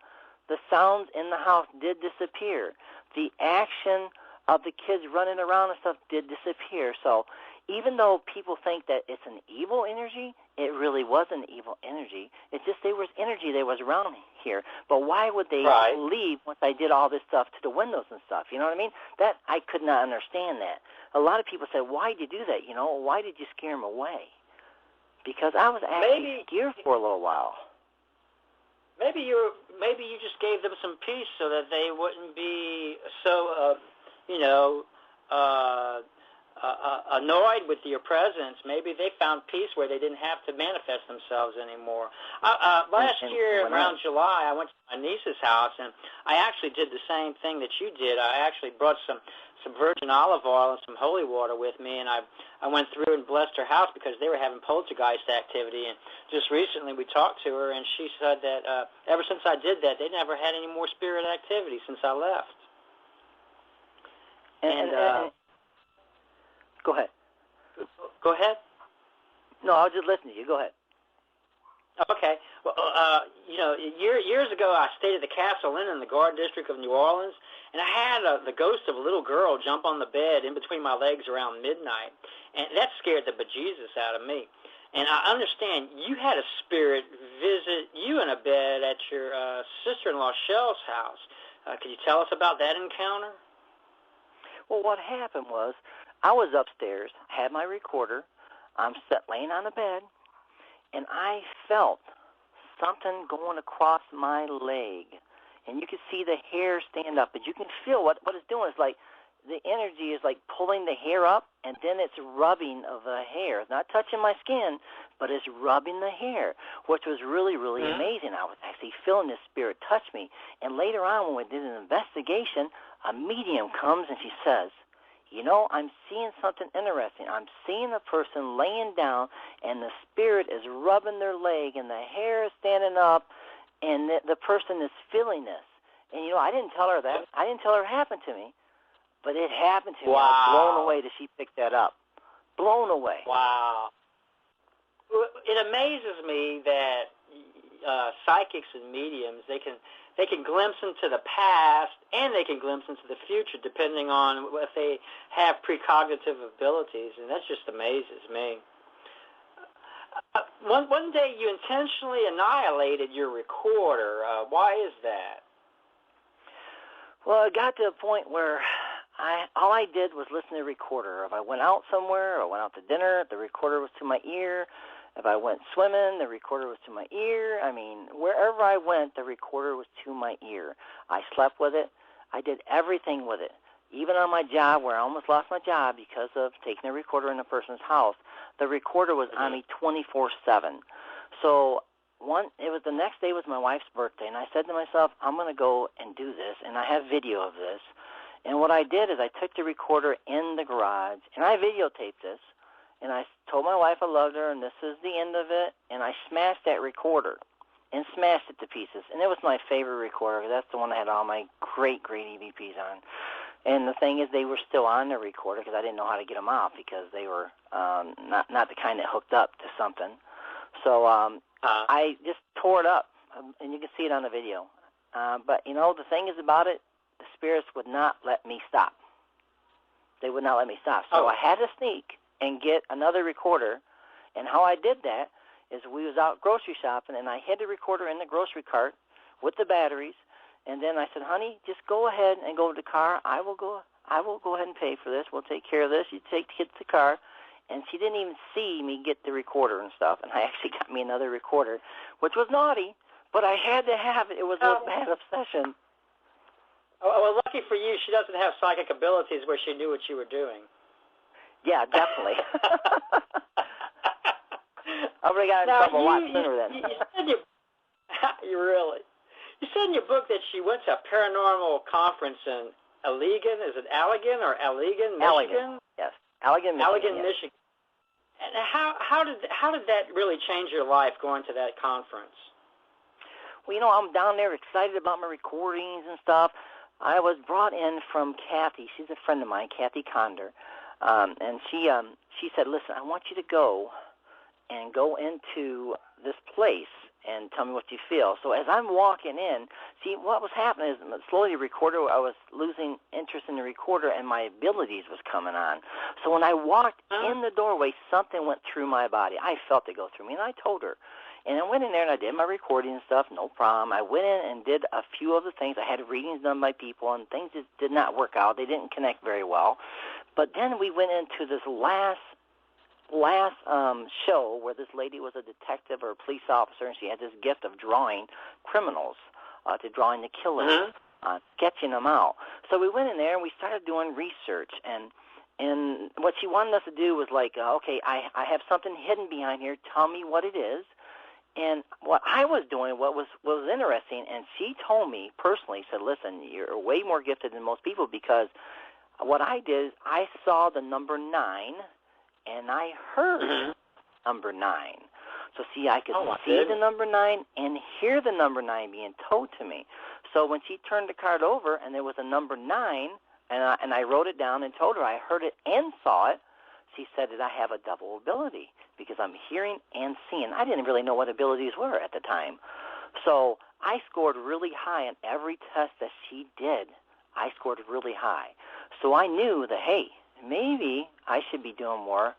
the sounds in the house did disappear. The action of the kids running around and stuff did disappear. So even though people think that it's an evil energy, it really wasn't evil energy. It's just there was energy that was around here. But why would they leave once I did all this stuff to the windows and stuff? You know what I mean? That I could not understand that. A lot of people said, why did you do that? You know, why did you scare them away? Because I was actually scared for a little while. Maybe you just gave them some peace so that they wouldn't be so, annoyed with your presence. Maybe they found peace where they didn't have to manifest themselves anymore. Last year, around July, I went to my niece's house, and I actually did the same thing that you did. I actually brought some virgin olive oil and some holy water with me, and I went through and blessed her house because they were having poltergeist activity. And just recently we talked to her, and she said that ever since I did that, they never had any more spirit activity since I left. And go ahead. Go ahead. No, I was just listening to you. Go ahead. Okay. Well, years ago, I stayed at the Castle Inn in the Garden District of New Orleans, and I had the ghost of a little girl jump on the bed in between my legs around midnight, and that scared the bejesus out of me. And I understand you had a spirit visit you in a bed at your sister-in-law Shell's house. Could you tell us about that encounter? Well, what happened was I was upstairs, had my recorder, I'm laying on the bed, and I felt something going across my leg. And you can see the hair stand up, but you can feel what it's doing. It's like the energy is like pulling the hair up, and then it's rubbing of the hair. It's not touching my skin, but it's rubbing the hair, which was really, really amazing. I was actually feeling this spirit touch me. And later on, when we did an investigation, a medium comes and she says, you know, I'm seeing something interesting. I'm seeing a person laying down, and the spirit is rubbing their leg, and the hair is standing up, and the person is feeling this. And, you know, I didn't tell her that. I didn't tell her it happened to me, but it happened to me. I was blown away that she picked that up. Blown away. Wow. It amazes me that psychics and mediums, they can glimpse into the past and they can glimpse into the future depending on if they have precognitive abilities, and that just amazes me. One day you intentionally annihilated your recorder. Why is that? Well, it got to a point where all I did was listen to the recorder. If I went out somewhere or went out to dinner, the recorder was to my ear. If I went swimming, the recorder was to my ear. I mean, wherever I went, the recorder was to my ear. I slept with it. I did everything with it. Even on my job, where I almost lost my job because of taking a recorder in a person's house, the recorder was on me 24/7. So the next day was my wife's birthday, and I said to myself, I'm going to go and do this, and I have video of this. And what I did is I took the recorder in the garage, and I videotaped this, and I told my wife I loved her, and this is the end of it, and I smashed that recorder and smashed it to pieces. And it was my favorite recorder, because that's the one that had all my great, great EVPs on. And the thing is, they were still on the recorder because I didn't know how to get them out because they were not the kind that hooked up to something. So I just tore it up, and you can see it on the video. But, the thing is about it, the spirits would not let me stop. They would not let me stop. So I had to sneak and get another recorder. And how I did that is we was out grocery shopping, and I hid the recorder in the grocery cart with the batteries. And then I said, honey, just go ahead and go to the car. I will go ahead and pay for this. We'll take care of this. You get to the car. And she didn't even see me get the recorder and stuff. And I actually got me another recorder, which was naughty, but I had to have it. It was a bad obsession. Well, lucky for you, she doesn't have psychic abilities where she knew what you were doing. Yeah, definitely. I would have gotten in trouble a lot sooner then. You said in your book that she went to a paranormal conference in Allegan. Is it Allegan or Allegan, Michigan? Allegan, yes. Allegan, Michigan. And how did that really change your life going to that conference? Well, I'm down there excited about my recordings and stuff. I was brought in from Kathy. She's a friend of mine, Kathy Conder, and she said, "Listen, I want you to go into this place and tell me what you feel." So as I'm walking in, see, what was happening is slowly the recorder, I was losing interest in the recorder, and my abilities was coming on. So when I walked in the doorway, something went through my body. I felt it go through me, and I told her. And I went in there, and I did my recording and stuff, no problem. I went in and did a few of the things. I had readings done by people, and things just did not work out. They didn't connect very well. But then we went into this last show where this lady was a detective or a police officer, and she had this gift of drawing criminals, to drawing the killers, sketching them out. So we went in there, and we started doing research, and what she wanted us to do was like, okay, I have something hidden behind here. Tell me what it is. And what I was doing, what was interesting, and she told me personally, said, listen, you're way more gifted than most people, because what I did is I saw the number 9, and I heard number 9. So, see, I could see the number 9 and hear the number 9 being told to me. So when she turned the card over and there was a number 9, and I wrote it down and told her I heard it and saw it, she said that I have a double ability because I'm hearing and seeing. I didn't really know what abilities were at the time. So I scored really high on every test that she did. I scored really high. So I knew that, hey, maybe I should be doing more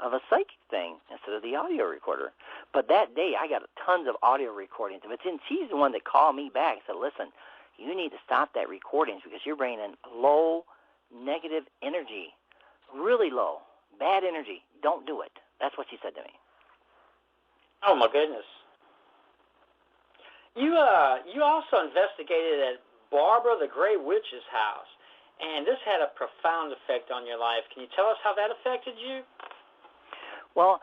of a psychic thing instead of the audio recorder. But that day I got tons of audio recordings. But then she's the one that called me back and said, listen, you need to stop that recordings because you're bringing in low, negative energy, really low, bad energy. Don't do it. That's what she said to me. Oh, my goodness. You also investigated at Barbara the Grey Witch's house, and this had a profound effect on your life. Can you tell us how that affected you? Well,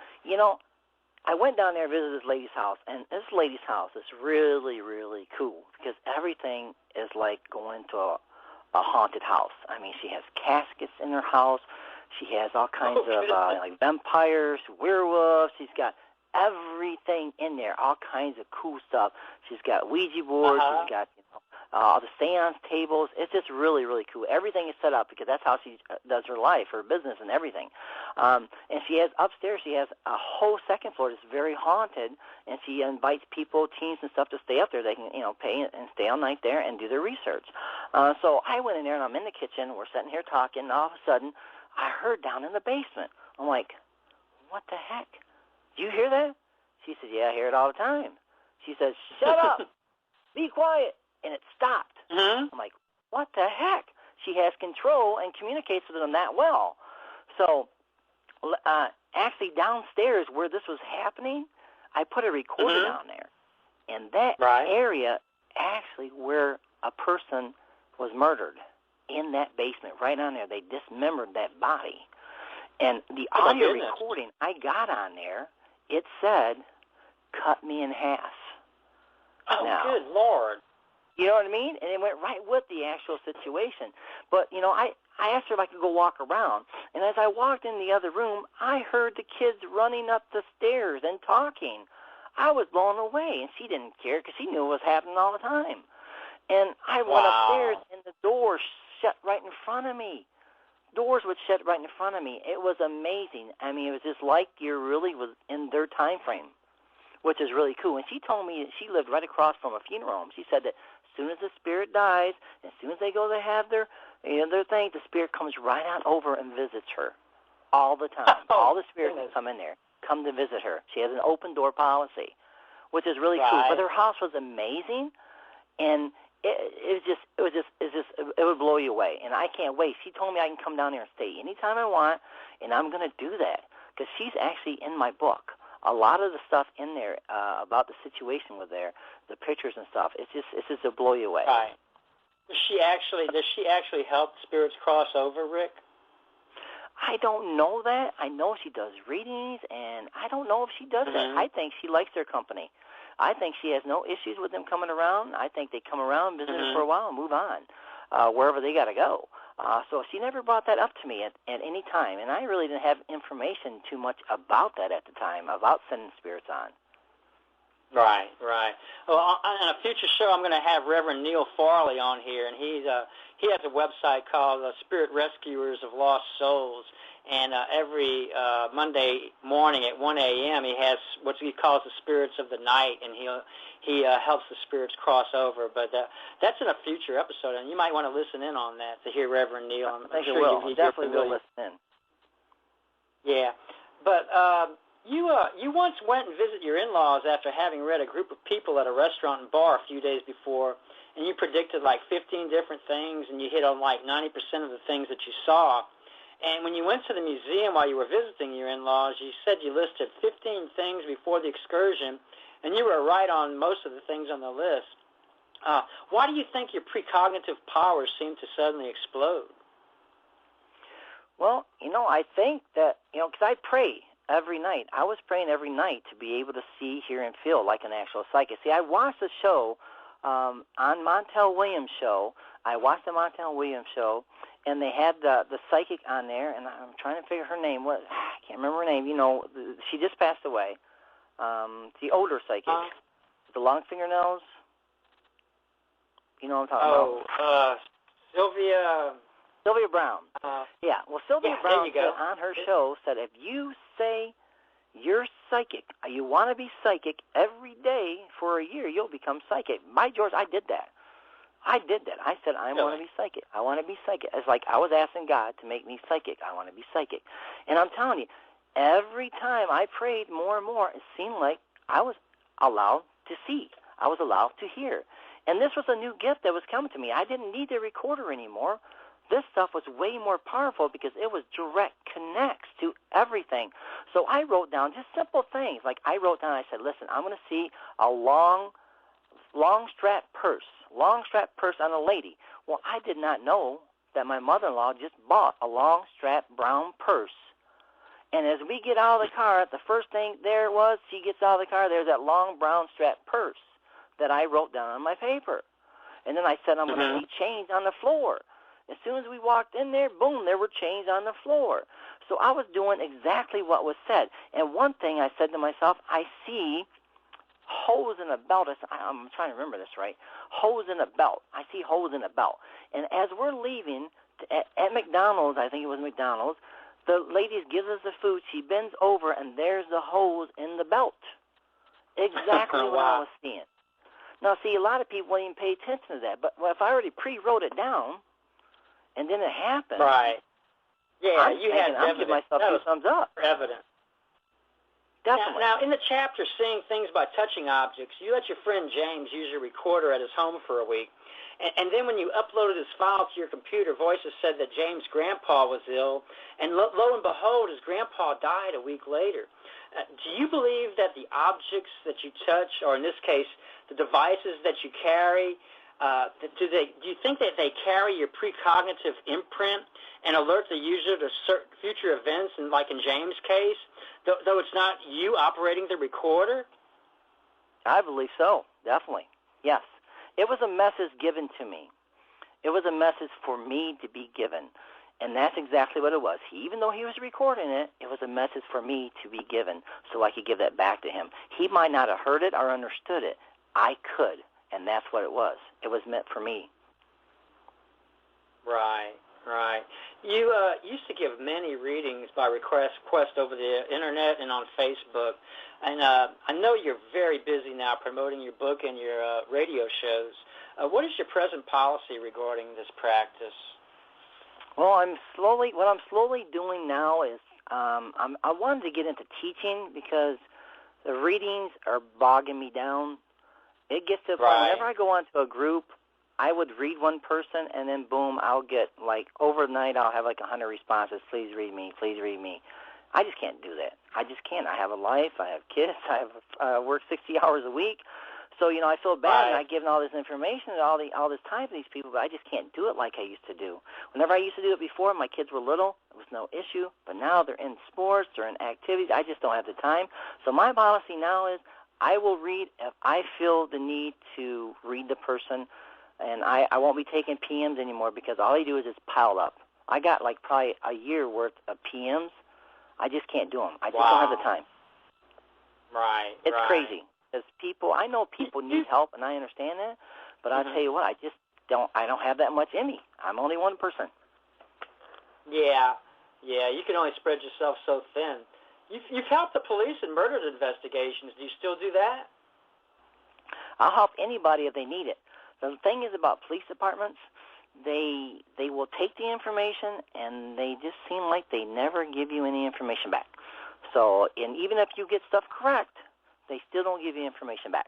I went down there and visited this lady's house, and this lady's house is really, really cool because everything is like going to a haunted house. I mean, she has caskets in her house. She has all kinds of like vampires, werewolves. She's got everything in there, all kinds of cool stuff. She's got Ouija boards. She's got all the seance tables. It's just really, really cool. Everything is set up because that's how she does her life, her business, and everything. And she has upstairs. She has a whole second floor that's very haunted, and she invites people, teens and stuff, to stay up there. They can, pay and stay all night there and do their research. So I went in there, and I'm in the kitchen. We're sitting here talking, and all of a sudden, I heard down in the basement. I'm like, what the heck? Do you hear that? She said, yeah, I hear it all the time. She says, shut up. Be quiet. And it stopped. I'm like, what the heck? She has control and communicates with them that well. So actually downstairs where this was happening, I put a recorder down there. And that area actually where a person was murdered, in that basement, right on there. They dismembered that body. And the audio recording I got on there, it said, cut me in half. Oh, now, good Lord. You know what I mean? And it went right with the actual situation. But, I asked her if I could go walk around. And as I walked in the other room, I heard the kids running up the stairs and talking. I was blown away, and she didn't care because she knew what was happening all the time. And I went upstairs, and the doors shut right in front of me. Doors would shut right in front of me. It was amazing. I mean, it was just like you really was in their time frame, which is really cool. And she told me that she lived right across from a funeral home. She said that as soon as the spirit dies, as soon as they go to have their thing, the spirit comes right on over and visits her all the time. All the spirits that come in there come to visit her. She has an open door policy, which is really cool. But her house was amazing, and it would blow you away. And I can't wait. She told me I can come down there and stay anytime I want, and I'm going to do that because she's actually in my book. A lot of the stuff in there about the situation with there, the pictures and stuff, it's just to blow you away. Right. Does she actually help spirits cross over, Rick? I don't know that. I know she does readings, and I don't know if she does that. I think she likes their company. I think she has no issues with them coming around. I think they come around, visit her for a while, and move on wherever they got to go. So she never brought that up to me at any time, and I really didn't have information too much about that at the time, about sending spirits on. Right. Well, on a future show, I'm going to have Reverend Neil Farley on here, and he has a website called Spirit Rescuers of Lost Souls, and every Monday morning at 1 a.m. he has what he calls the Spirits of the Night, and he helps the spirits cross over. But that's in a future episode, and you might want to listen in on that to hear Reverend Neil. I think it will. I definitely will listen in. Yeah, but you once went and visited your in-laws after having read a group of people at a restaurant and bar a few days before, and you predicted like 15 different things, and you hit on like 90% of the things that you saw. And when you went to the museum while you were visiting your in-laws, you said you listed 15 things before the excursion, and you were right on most of the things on the list. Why do you think your precognitive powers seem to suddenly explode? Well, I think that, because I pray every night. I was praying every night to be able to see, hear, and feel like an actual psychic. See, I watched the show on Montel Williams' show. I watched the Montel Williams show, and they had the psychic on there, and I'm trying to figure her name. I can't remember her name. She just passed away. The older psychic, the long fingernails. You know what I'm talking about? Sylvia Brown. Sylvia Brown said on her show, said if you say you're psychic, you want to be psychic every day for a year, you'll become psychic. By George, I did that. I said, I want to be psychic. I want to be psychic. It's like I was asking God to make me psychic. I want to be psychic. And I'm telling you, every time I prayed more and more, it seemed like I was allowed to see. I was allowed to hear. And this was a new gift that was coming to me. I didn't need the recorder anymore. This stuff was way more powerful because it was direct connects to everything. So I wrote down just simple things. Like I wrote down, I said, listen, I'm going to see a long strap purse on a lady. Well, I did not know that my mother-in-law just bought a long strap brown purse. And as we get out of the car, the first thing there was, she gets out of the car, there's that long brown strap purse that I wrote down on my paper. And then I said, I'm going to see change on the floor. As soon as we walked in there, boom, there were chains on the floor. So I was doing exactly what was said. And one thing I said to myself, I see holes in a belt. I'm trying to remember this right. Holes in a belt. I see holes in a belt. And as we're leaving at McDonald's, I think it was McDonald's, the lady gives us the food. She bends over, and there's the holes in the belt. Exactly what I was seeing. Now, see, a lot of people won't even pay attention to that. But if I already pre-wrote it down, and then it happened. Right. Yeah, I'm giving myself 2 thumbs up. Evidence. Definitely. Now, in the chapter, Seeing Things by Touching Objects, you let your friend James use your recorder at his home for a week. And then when you uploaded his file to your computer, voices said that James' grandpa was ill. And lo and behold, his grandpa died a week later. Do you believe that the objects that you touch, or in this case, the devices that you carry, do you think that they carry your precognitive imprint and alert the user to certain future events, and like in James' case, though it's not you operating the recorder? I believe so, definitely. Yes. It was a message given to me. It was a message for me to be given. And that's exactly what it was. Even though he was recording it, it was a message for me to be given so I could give that back to him. He might not have heard it or understood it. I could, and that's what it was. It was meant for me. Right. You used to give many readings by request over the Internet and on Facebook. And I know you're very busy now promoting your book and your radio shows. What is your present policy regarding this practice? Well, what I'm slowly doing now is I wanted to get into teaching because the readings are bogging me down. It gets to the point whenever I go onto a group, I would read one person, and then boom, I'll get, like, overnight I'll have like 100 responses. Please read me. Please read me. I just can't do that. I just can't. I have a life. I have kids. I work 60 hours a week. So, I feel bad, and I've given all this information and all this time to these people, but I just can't do it like I used to do. Whenever I used to do it before, my kids were little, it was no issue, but now they're in sports, they're in activities, I just don't have the time. So my policy now is I will read if I feel the need to read the person, and I won't be taking PMs anymore because all they do is just pile up. I got like probably a year worth of PMs. I just can't do them. I just don't have the time. Right. It's crazy. Because I know people need help, and I understand that, but I'll tell you what, I don't have that much in me. I'm only one person. Yeah, you can only spread yourself so thin. You've helped the police in murder investigations. Do you still do that? I'll help anybody if they need it. The thing is about police departments, they will take the information, and they just seem like they never give you any information back. So, and even if you get stuff correct, they still don't give you information back.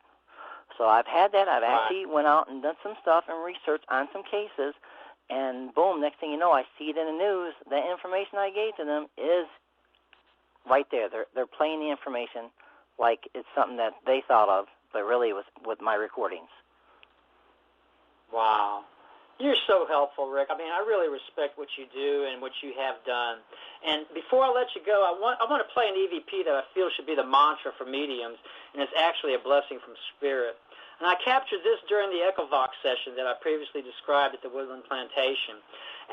So I've had that. I've actually went out and done some stuff and research on some cases, and boom, next thing you know, I see it in the news. The information I gave to them is right there. They're playing the information like it's something that they thought of, but really it was with my recordings. Wow. You're so helpful, Rick. I mean, I really respect what you do and what you have done. And before I let you go, I want to play an EVP that I feel should be the mantra for mediums, and it's actually a blessing from Spirit. And I captured this during the Echovox session that I previously described at the Woodland Plantation.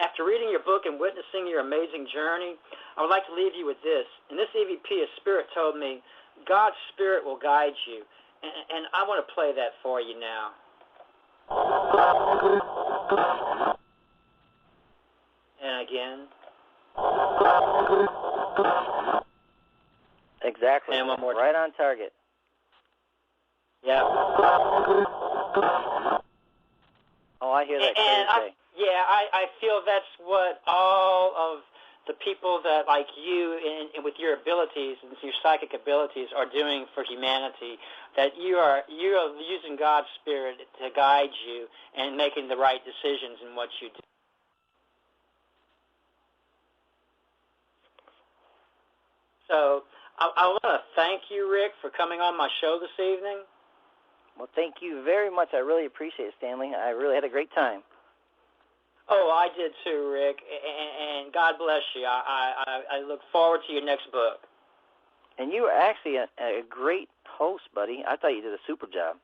After reading your book and witnessing your amazing journey, I would like to leave you with this. In this EVP, a Spirit told me, God's Spirit will guide you. And I want to play that for you now. And again. Exactly. And one more. Right on target. Yeah. Oh, I hear that clearly. I feel that's what all of the people that, like you, and with your abilities and your psychic abilities, are doing for humanity. That you are using God's Spirit to guide you and making the right decisions in what you do. So I want to thank you, Rick, for coming on my show this evening. Well, thank you very much. I really appreciate it, Stanley. I really had a great time. Oh, I did too, Rick, and God bless you. I look forward to your next book. And you were actually a great host, buddy. I thought you did a super job.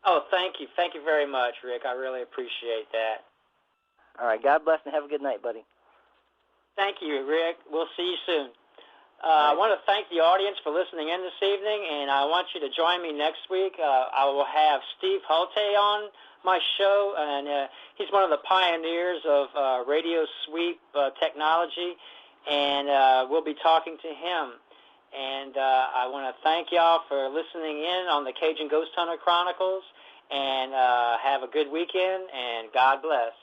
Oh, thank you. Thank you very much, Rick. I really appreciate that. All right. God bless and have a good night, buddy. Thank you, Rick. We'll see you soon. I want to thank the audience for listening in this evening, and I want you to join me next week. I will have Steve Holte on my show, and he's one of the pioneers of radio sweep technology, and we'll be talking to him. And I want to thank y'all for listening in on the Cajun Ghost Hunter Chronicles, and have a good weekend, and God bless.